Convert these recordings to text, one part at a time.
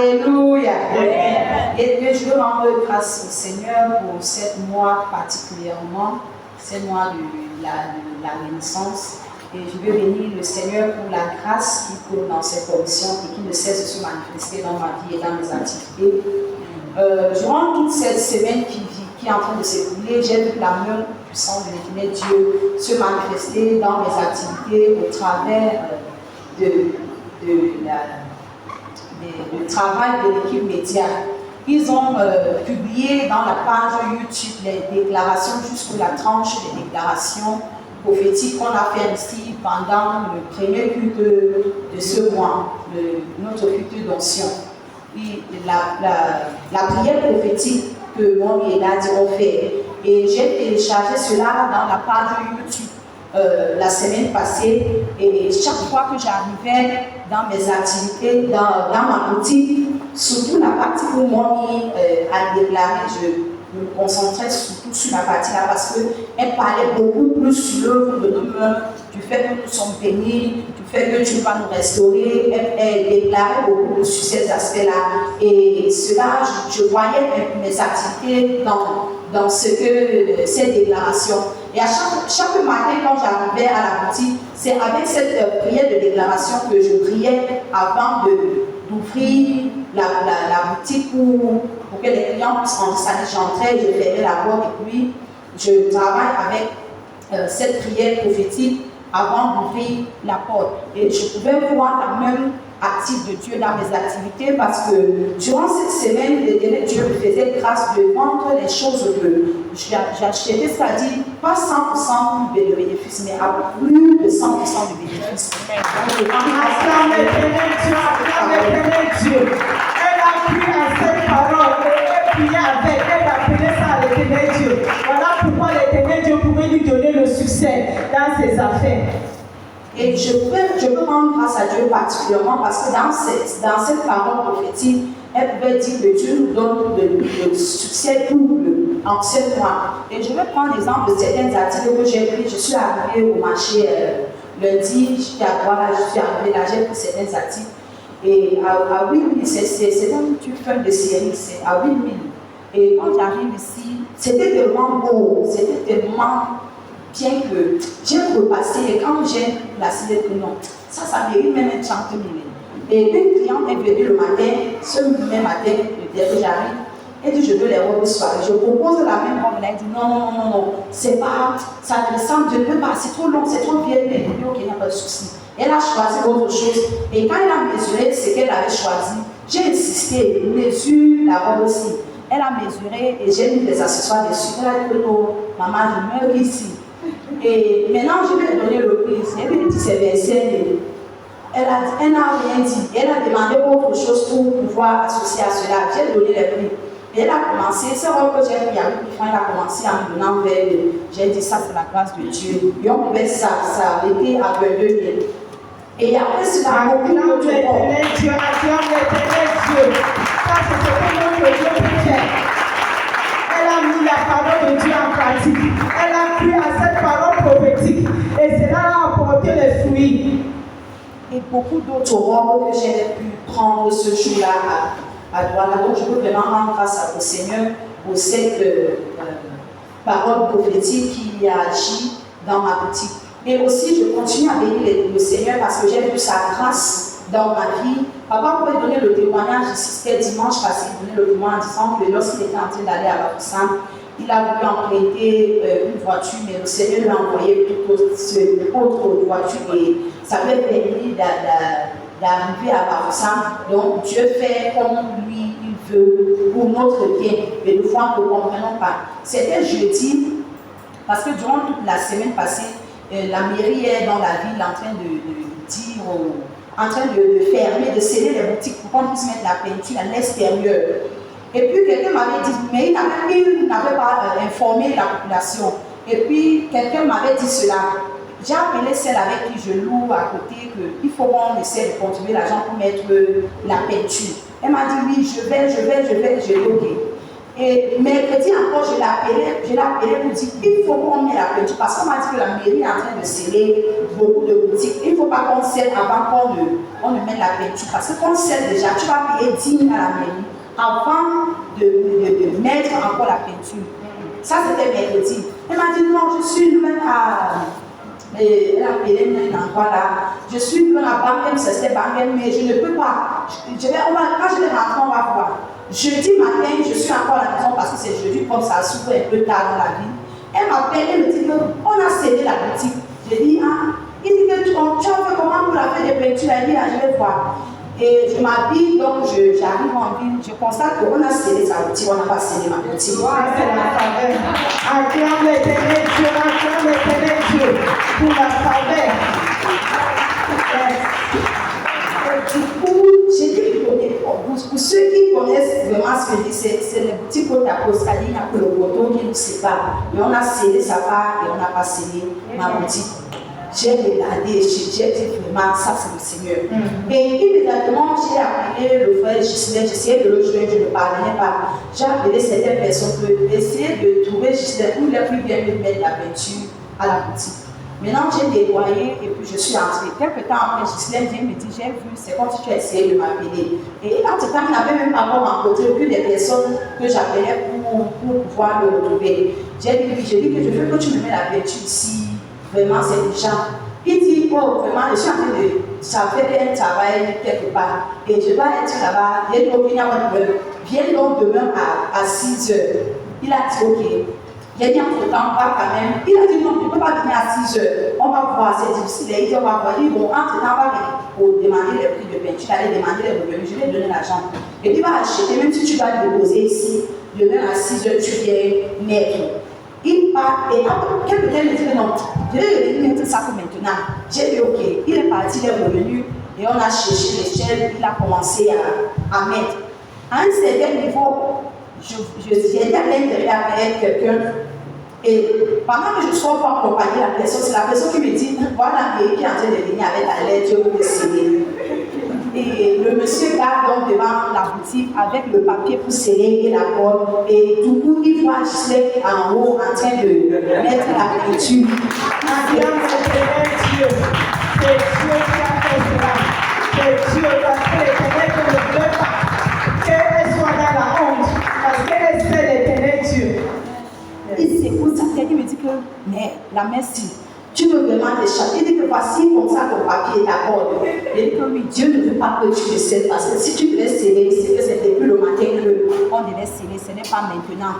Alléluia. Et je veux rendre grâce au Seigneur pour 7 mois particulièrement, 7 mois de la Renaissance. Et je veux bénir le Seigneur pour la grâce qu'il coule dans cette commission et qui ne cesse de se manifester dans ma vie et dans mes activités. Durant toute cette semaine qui est en train de s'écouler, j'ai vu la main puissante de l'éternel Dieu se manifester dans mes activités au travers le travail de l'équipe média. Ils ont publié dans la page YouTube les déclarations jusqu'à la tranche des déclarations prophétiques qu'on a fait ici pendant le premier culte de ce mois, notre culte d'onction. La prière prophétique que mon et Ladi ont fait. Et j'ai téléchargé cela dans la page YouTube la semaine passée. Et chaque fois que j'arrivais dans mes activités, dans ma boutique, surtout la partie où mon a déclaré, je me concentrais surtout sur la partie-là parce qu'elle parlait beaucoup plus sur l'œuvre de nous-mêmes, du fait que nous sommes bénis, du fait que tu vas nous restaurer. Elle déclarait beaucoup sur ces aspects-là. Et cela, je voyais mes activités dans ces déclarations. Et à chaque matin, quand j'arrivais à la boutique, c'est avec cette prière de déclaration que je priais avant d'ouvrir la boutique pour que les clients puissent rentrer. J'entrais, je fermais la porte et puis je travaille avec cette prière prophétique avant d'ouvrir la porte. Et je pouvais voir la même active de Dieu dans mes activités parce que durant cette semaine, l'éternel Dieu me faisait grâce de vendre les choses que j'achetais, c'est-à-dire pas 100% de bénéfices, mais à plus de 100% de bénéfices. Acclame l'éternel Dieu. Elle a pris à cette parole et elle priait avec, elle appelait ça à l'éternel Dieu. Voilà pourquoi l'éternel Dieu pouvait lui donner le succès dans ses affaires. Et je peux rendre grâce à Dieu particulièrement parce que dans cette parole prophétique, elle pouvait dire que Dieu nous donne le succès double en 7 mois. Et je vais prendre l'exemple de certaines activités que j'ai prises. Je suis arrivée au marché lundi, j'étais à Douala, je suis arrivée là, j'ai pris certaines activités. Et à 8 000, c'est un petit film de série, c'est à 8 000. Et quand j'arrive ici, c'était tellement beau, c'était tellement bien que j'ai repassé et quand j'ai placé que non, ça mérite même 30 000. Et une cliente est venue le matin, ce même matin, dès que j'arrive, elle dit je veux les robes de soirée. Je propose la même robe, elle dit non, c'est pas, ça ne ressemble, je ne peux pas, c'est trop long, c'est trop vieille. Elle dit ok, il n'y a pas de souci. Elle a choisi autre chose et quand elle a mesuré ce qu'elle avait choisi, j'ai insisté, mesure la robe aussi. Elle a mesuré et j'ai mis des accessoires dessus. Elle a dit non, maman, je meurs ici. Et maintenant, je vais donner le prix. Elle me dit c'est 25 000. Elle n'a rien dit. Elle a demandé autre chose pour pouvoir associer à cela. J'ai donné les prix. Et elle a commencé, c'est vrai que j'ai pris à 8 000 francs, elle a commencé à me donnant vers. J'ai dit ça, c'est la grâce de Dieu. Et on pouvait s'arrêter à 22 000. Et après cela, beaucoup d'autres Dieu, acclame l'éternel Dieu. Ça, c'est ce que notre Dieu peut faire. Elle a mis la parole de Dieu en pratique. Elle a cru à cette parole prophétique. Et cela a apporté les fruits. Et beaucoup d'autres robes que j'ai pu prendre ce jour-là à Douala. Donc, je veux vraiment rendre grâce au Seigneur pour cette parole prophétique qui a agi dans ma boutique. Et aussi, je continue à bénir le Seigneur parce que j'ai vu sa grâce dans ma vie. Papa pouvait donner le témoignage, c'était dimanche passé, il donnait le témoignage en disant que lorsqu'il était en train d'aller à Bafoussam, il a voulu emprunter une voiture, mais le Seigneur lui a envoyé toute autre voiture et ça lui a permis d'arriver à Bafoussam. Donc Dieu fait comme lui il veut pour notre bien, mais des fois nous ne comprenons pas. C'était jeudi, parce que durant toute la semaine passée, la mairie est dans la ville en train de dire, en train de fermer, de sceller les boutiques pour qu'on puisse mettre la peinture à l'extérieur. Et puis quelqu'un m'avait dit, mais il n'avait pas informé la population. Et puis quelqu'un m'avait dit cela. J'ai appelé celle avec qui je loue à côté qu'il faut qu'on essaie de contribuer l'argent pour mettre la peinture. Elle m'a dit oui, je vais, je dis ok. Et mercredi encore, je l'ai appelé pour dire il faut qu'on mette la peinture parce qu'on m'a dit que la mairie est en train de sceller beaucoup de boutiques. Il ne faut pas qu'on scelle avant qu'on ne mette la peinture parce que quand on scelle déjà, tu vas payer 10 000 à la mairie avant de mettre encore la peinture. Ça, c'était mercredi. Elle m'a dit non, je suis loin à. Elle a appelé une endroit là. Je suis loin à Banque, c'était Banque, mais je ne peux pas. Quand je vais rentrer, on va voir. Jeudi matin, je suis encore à la maison parce que c'est jeudi, comme ça s'ouvre un peu tard dans la vie. Elle m'appelle, elle me dit qu'on a scellé la boutique. Je dis, ah, il dit que tu as fait comment pour la faire des peintures? Elle dit, ah, je vais voir. Et je m'habille, donc j'arrive en ville, je constate qu'on a scellé sa boutique, on n'a pas scellé ma boutique. C'est la faveur. Acclame l'Éternel Dieu pour la faveur. Du coup, j'ai dit pour ceux qui connaissent vraiment ce que je dis, c'est les boutiques côte à côte, c'est-à-dire il y a que le coton qui nous sépare. Mais on a scellé sa part et on n'a pas scellé ma boutique. J'ai regardé, j'ai dit vraiment, ça c'est le Seigneur. Et immédiatement, j'ai appelé le frère Gislain, j'essayais de le joindre, je ne parvenais pas. J'ai appelé certaines personnes pour essayer de trouver Gislain où il a pu bien me mettre la peinture à la boutique. Maintenant, j'ai nettoyé et puis je suis entrée. Quelques temps après, Gislain vient me dire, j'ai vu, c'est comme si tu as essayé de m'appeler. Et entre-temps, il n'avait même pas encore rencontré aucune des personnes que j'appelais pour pouvoir le retrouver. J'ai dit que je veux que tu me mets la peinture ici. Vraiment, c'est déjà. Il dit, oh, vraiment, je suis en train de. Ça fait un travail quelque part. Et je dois être là-bas. Il a dit, ok, il n'y a pas de problème. Viens donc demain à 6 heures. Il a dit, ok. J'ai dit, entre-temps, on va quand même. Il a dit, non, tu ne peux pas venir à 6 heures. On va voir, c'est difficile. Il dit, on va voir. Il dit, bon, entre-temps, on va venir pour demander les prix de peinture. Il allait demander les revenus. Je vais donner l'argent. Et il va acheter, même si tu vas le déposer ici, demain à 6 heures, tu viens mettre. Il part et après quelques temps, il me dit que non, je vais mettre ça pour maintenant. J'ai dit ok, il est parti, il est revenu et on a cherché l'échelle, il a commencé à mettre. À un certain niveau, j'étais à l'intérieur avec quelqu'un et pendant que je sois pour accompagner la personne, c'est la personne qui me dit voilà, qui est en train de venir avec la lettre pour sceller. Et le monsieur garde donc devant la boutique avec le papier pour sceller et la corde. Et du coup, il voit Gislain en haut en train de mettre la peinture. Acclame l'Éternel Dieu. C'est Dieu qui a fait cela. C'est Dieu parce que l'Éternel ne le veut pas. Qu'elle soit dans la honte. Parce qu'elle sait l'Éternel Dieu. Il s'écoute ça, quelqu'un me dit que, mais la merci. Tu veux vraiment t'échapper. Il dit que voici comme ça ton papier est d'accord. Il dit que oui, Dieu ne veut pas que tu le scelles parce que si tu devais sceller, c'est que c'était plus le matin qu'on devait sceller, ce n'est pas maintenant.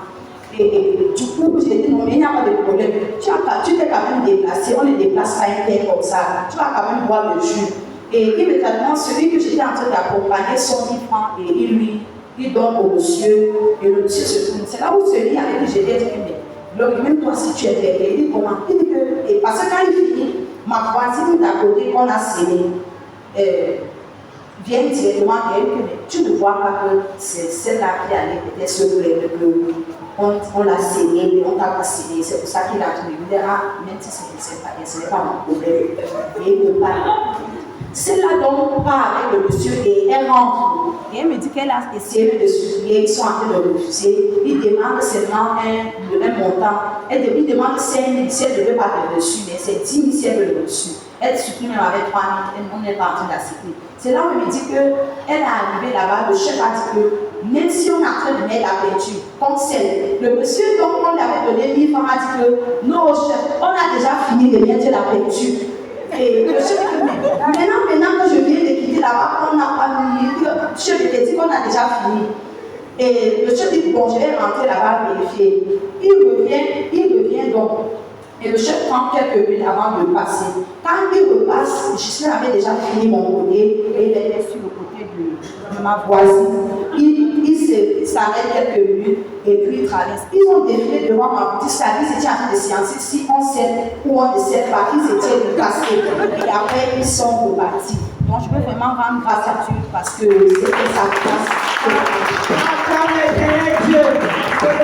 Et du coup, j'ai dit non, mais il n'y a pas de problème. Tu t'es quand même déplacé, on ne déplace pas un père comme ça. Tu vas quand même boire le jus. Et immédiatement, celui que j'étais en train d'accompagner son 10 francs et il donne au monsieur. Et le monsieur se tourne. C'est là où celui avec qui j'étais dit, mais donc, même toi, si tu es bébé, il dit comment? Il dit que, et parce que quand il finit, ma voisine d'à côté qu'on a scellé, vient directement dire que tu ne vois pas que c'est celle-là qui allait peut-être se plaindre que on l'a scellé, mais on t'a pas scellé. C'est pour ça qu'il a trouvé. Il dit, ah, même si c'est pas bien, ce n'est pas mon problème. Et il ne parle. Celle-là donc part avec le monsieur et elle rentre. Et elle me dit qu'elle a essayé de supplier, ils sont en train de refuser. Il demande seulement un montant. Il demande 5 000 si elle ne veut pas de reçu, mais c'est 10 000 si elle veut le reçu. Elle supplie même avec 3 000, on n'est pas en train d'accepter. C'est là où elle me dit qu'elle est arrivée là-bas, le chef a dit que même si on est en train de mettre la peinture, comme celle, le monsieur donc on lui avait donné 1000 francs, a dit que non, chef, on a déjà fini de mettre la peinture. Et le chef dit que maintenant que je viens de quitter là-bas, on n'a pas mis. Le chef était dit qu'on a déjà fini. Et le chef dit bon, je vais rentrer là-bas vérifier. Il revient donc. Et le chef prend quelques minutes avant de passer. Quand il repasse, Gislain avait déjà fini mon côté et il était sur le côté de ma voisine. Il s'arrête quelques minutes et puis il traverse. Ils ont défilé devant ma boutique, c'est-à-dire qu'ils étaient en train de sciencer si on sait ou on ne sait pas. Ils étaient cassés. Et après, ils sont repartis. Donc, je veux vraiment rendre grâce à Dieu parce que c'était sa place. Acclame l'Éternel Dieu.